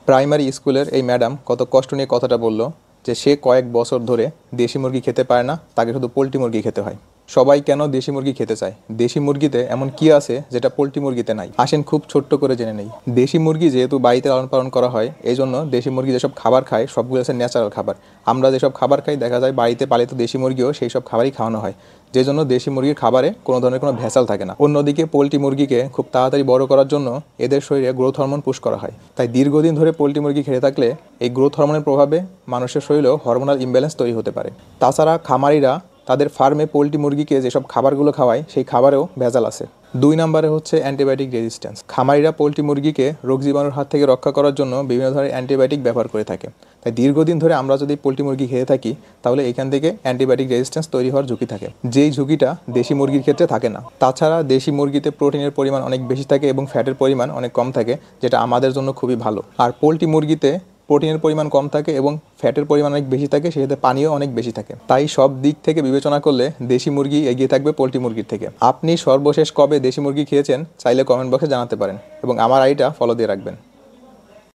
Primary স্কুলের এই madam কত কষ্ট নিয়ে কথাটা বলল যে সে কয়েক বছর ধরে দেশি মুরগি খেতে পারে না, তাকে শুধু পোলট্রি মুরগি খেতে হয়। সবাই কেন দেশি মুরগি খেতে চায়? দেশি মুরগিতে এমন কি আছে যেটা পোলট্রি মুরগিতে নাই? আসেন খুব ছোট্ট করে জেনে নেই। দেশি মুরগি যেহেতু বাড়িতে লালন পালন করা হয়, এই জন্য দেশি মুরগি যেসব খাবার খায় সবগুলো আছে ন্যাচারাল খাবার। আমরা যেসব খাবার খাই দেখা যায় বাড়িতে পালিত দেশি মুরগিও সেই সব খাবারই খাওয়ানো হয়, যে জন্য দেশি মুরগির খাবারে কোনো ধরনের কোনো ভেজাল থাকে না। অন্যদিকে পোলট্রি মুরগিকে খুব তাড়াতাড়ি বড় করার জন্য এদের শরীরে গ্রোথ হরমোন পুশ করা হয়। তাই দীর্ঘদিন ধরে পোলট্রি মুরগি খেতে থাকলে এই গ্রোথ হরমোনের প্রভাবে মানুষের শরীরেও হরমোনাল ইমব্যালেন্স তৈরি হতে পারে। তাছাড়া খামারিরা তাদের ফার্মে পোলট্রি মুরগিকে যেসব খাবারগুলো খাওয়ায় সেই খাবারেও ভেজাল আছে। 2 নম্বরে হচ্ছে অ্যান্টিবায়োটিক রেজিস্ট্যান্স। খামারিরা পোলট্রি মুরগিকে রোগ জীবাণুর হাত থেকে রক্ষা করার জন্য বিভিন্ন ধরনের অ্যান্টিবায়োটিক ব্যবহার করে থাকে। তাই দীর্ঘদিন ধরে আমরা যদি পোলট্রি মুরগি খেয়ে থাকি তাহলে এখান থেকে অ্যান্টিবায়োটিক রেজিস্ট্যান্স তৈরি হওয়ার ঝুঁকি থাকে, যেই ঝুঁকিটা দেশি মুরগির ক্ষেত্রে থাকে না। তাছাড়া দেশি মুরগিতে প্রোটিনের পরিমাণ অনেক বেশি থাকে এবং ফ্যাটের পরিমাণ অনেক কম থাকে, যেটা আমাদের জন্য খুবই ভালো। আর পোলট্রি মুরগিতে প্রোটিনের পরিমাণ কম থাকে এবং ফ্যাটের পরিমাণ অনেক বেশি থাকে, সেক্ষেত্রে পানিও অনেক বেশি থাকে। তাই সব দিক থেকে বিবেচনা করলে দেশি মুরগি এগিয়ে থাকবে পোলট্রি মুরগির থেকে। আপনি সর্বশেষ কবে দেশি মুরগি খেয়েছেন চাইলে কমেন্ট বক্সে জানাতে পারেন এবং আমার আইডিটা ফলো দিয়ে রাখবেন।